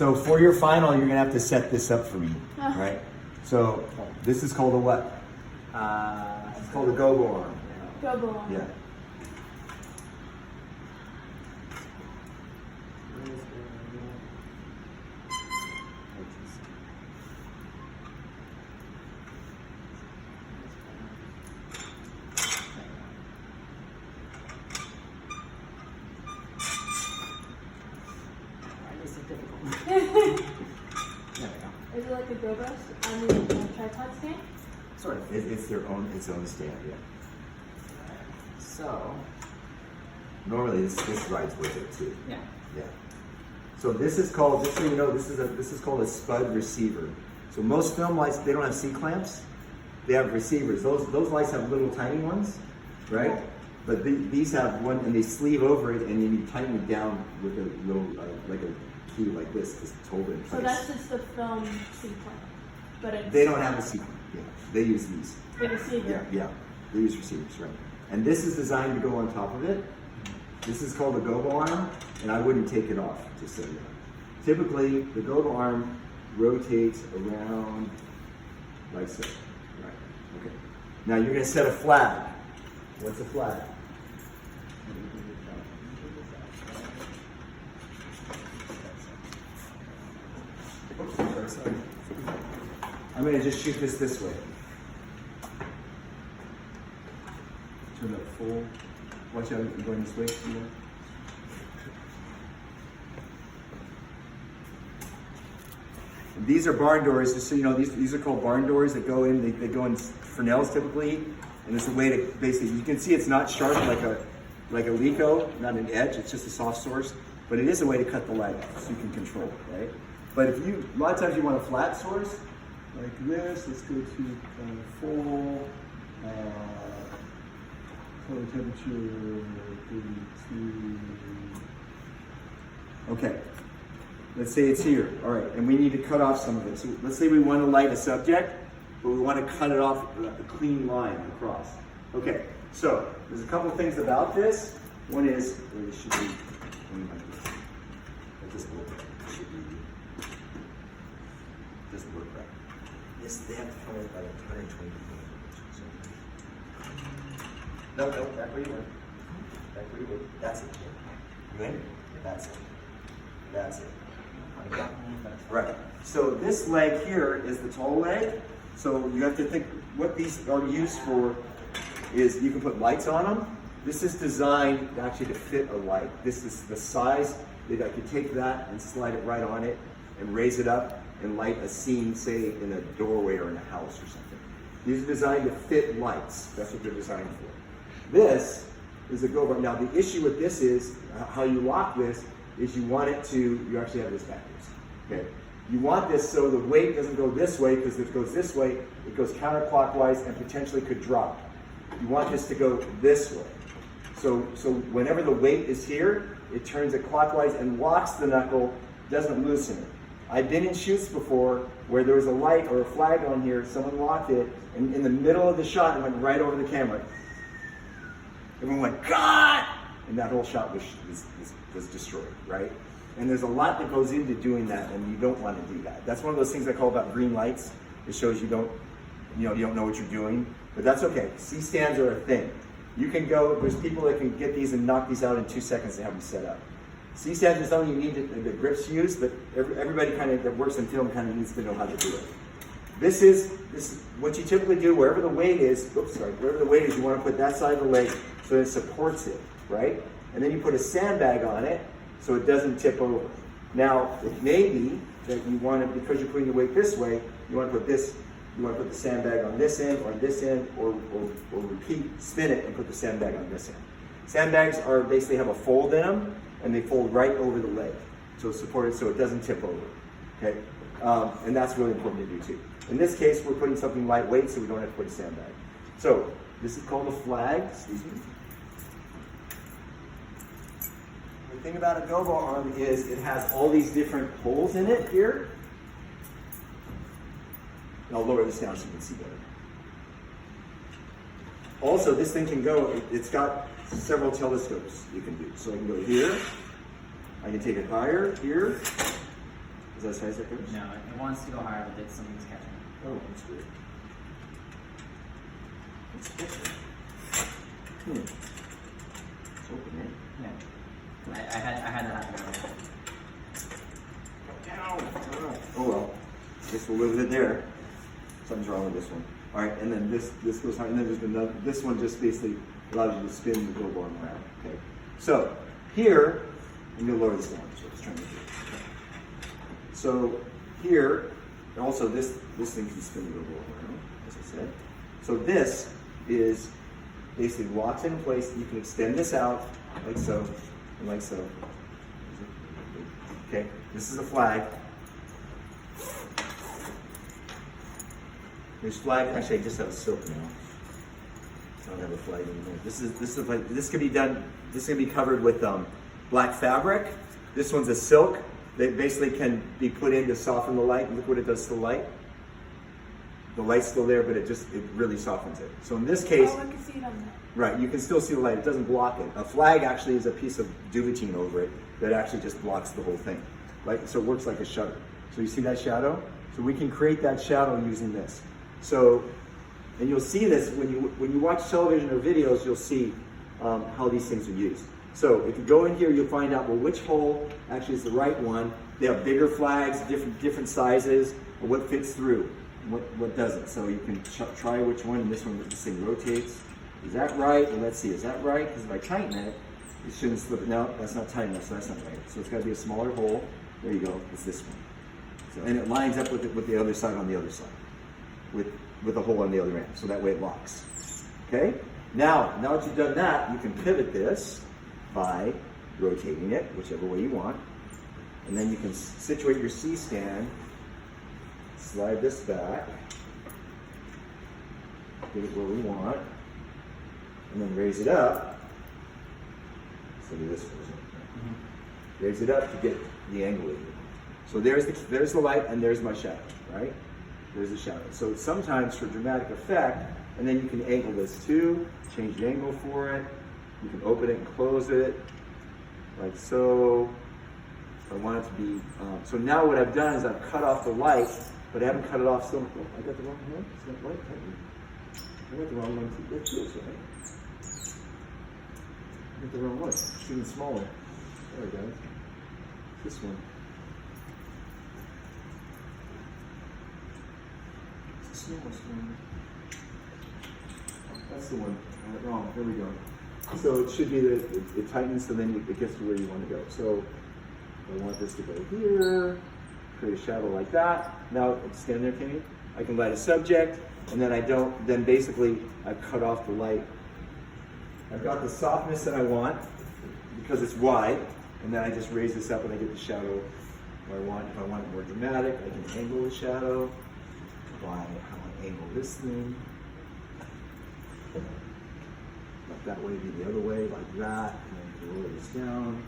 So for your final, you're gonna have to set this up for me, right? So this is called a what? It's called a gobo arm. Gobo arm. Yeah. This is difficult. Is it like a GoBo? I mean, a tripod stand? Sort of. It's its own stand, yeah. So. Normally this rides with it too. Yeah. Yeah. So this is called, just so you know, this is called a spud receiver. So most film lights, they don't have C-clamps. They have receivers. Those lights have little tiny ones, right? But these have one, and they sleeve over it, and you tighten it down with a little, like a key like this, because it's holding in place. So that's just the film C-clamp, but it's... They don't have a C-clamp, yeah. They use these. The receiver. Yeah, yeah. They use receivers, right. And this is designed to go on top of it. This is called a gobo arm, and I wouldn't take it off, just so you know. Typically, the gobo arm rotates around like so. Right, okay. Now you're gonna set a flag. What's a flag? Oops, sorry. I'm gonna just shoot this way. Turn up full. Watch out, you're going this way. These are barn doors, just so you know, these are called barn doors that go in, they go in Fresnels typically, and it's a way to basically, you can see it's not sharp like a Leco, not an edge, it's just a soft source, but it is a way to cut the light off, so you can control it, right? But if you, a lot of times you want a flat source, like this, let's go to full, color temperature 32. Okay. Let's say it's here, all right, and we need to cut off some of it. So let's say we want to light a subject, but we want to cut it off a clean line across. Okay, so there's a couple things about this. One is, or this should be, like this. Like this should be, doesn't work right. This, they have to come in about 120 degrees. No, back where you went. Back where you went. That's it. You in? That's it. That's it. Right. So this leg here is the tall leg. So you have to think what these are used for is you can put lights on them. This is designed actually to fit a light. This is the size that I could take that and slide it right on it and raise it up and light a scene, say in a doorway or in a house or something. These are designed to fit lights. That's what they're designed for. This is a go. Now the issue with this is how you lock this is you want it to, you actually have this backwards, okay? You want this so the weight doesn't go this way, because if it goes this way, it goes counterclockwise and potentially could drop. You want this to go this way. So whenever the weight is here, it turns it clockwise and locks the knuckle, doesn't loosen it. I've been in shoots before where there was a light or a flag on here, someone locked it, and in the middle of the shot, it went right over the camera. Everyone went, God! And that whole shot was destroyed, right? And there's a lot that goes into doing that, and you don't want to do that. That's one of those things I call about green lights. It shows you don't know what you're doing, but that's okay. C-stands are a thing. You can go, there's people that can get these and knock these out in 2 seconds and have them set up. C-stands is something you need the grips used, but everybody kind of that works in film kind of needs to know how to do it. This is what you typically do wherever the weight is, wherever the weight is, you want to put that side of the leg so it supports it, right? And then you put a sandbag on it so it doesn't tip over. Now, it may be that you want to, because you're putting the weight this way, you want to put this, you want to put the sandbag on this end or on this end, or spin it and put the sandbag on this end. Sandbags are basically have a fold in them, and they fold right over the leg. So support it so it doesn't tip over, okay? And that's really important to do too. In this case, we're putting something lightweight so we don't have to put a sandbag. So, this is called a flag, excuse me. The thing about a gobo arm is it has all these different holes in it here. And I'll lower this down so you can see better. Also, this thing can go, it's got several telescopes you can do. So I can go here, I can take it higher, here, Is that size that goes? No, it wants to go higher, but it's something's catching it. Oh, that's weird. It's different. It's open, eh? Yeah. I had that happen earlier. Oh well. Guess we'll live with it there. Something's wrong with this one. Alright, and then this goes high, and then there's another, this one just basically allows you to spin the globe arm around. Okay. So here, I'm gonna lower this down, so it's trying to do. So here, and also this thing can spin the globe arm around, as I said. So this is basically locks in place. You can extend this out like so, and like so. Okay, this is a flag. There's flag. Actually, I just have a silk now. I don't have a flag anymore. This is like this can be done. This can be covered with black fabric. This one's a silk. That basically can be put in to soften the light. Look what it does to the light. The light's still there, but it really softens it. So in this case, Oh, I can see it on that. right, you can still see the light. It doesn't block it. A flag actually is a piece of duvetine over it that actually just blocks the whole thing. Like, so it works like a shutter. So you see that shadow? So we can create that shadow using this. So, and you'll see this when you watch television or videos, you'll see how these things are used. So if you go in here, you'll find out, well, which hole actually is the right one. They have bigger flags, different sizes, or what fits through, what doesn't. So you can try which one, and this thing rotates. Is that right? And let's see, is that right? Because if I tighten it, it shouldn't slip. No, that's not tight enough, so that's not right. So it's got to be a smaller hole. There you go, it's this one. So, and it lines up with the other side on the other side, with a hole on the other end, so that way it locks. Okay? Now that you've done that, you can pivot this by rotating it, whichever way you want. And then you can situate your C-stand, slide this back, get it where we want, and then raise it up. So do this for a second. Raise it up to get the angle that you want. So there's the light and there's my shadow, right? There's the shadow. So sometimes for dramatic effect, and then you can angle this too, change the angle for it. You can open it and close it, like so. I want it to be, so now what I've done is I've cut off the light, but I haven't cut it off still. Oh, I got the wrong one. Is that right? I got the wrong one too. That feels right. I got the wrong one. It's even smaller. There we go. This one. It's the smallest one. That's the one. I got it wrong. There we go. So it should be it tightens, so then it gets to where you want to go. So I want this to go here, create a shadow like that. Now, stand there, Kenny. I can light a subject, and then then basically I've cut off the light. I've got the softness that I want because it's wide, and then I just raise this up and I get the shadow where I want. If I want it more dramatic, I can angle the shadow by how I angle this thing. Let that way be the other way, like that, and then lower this down.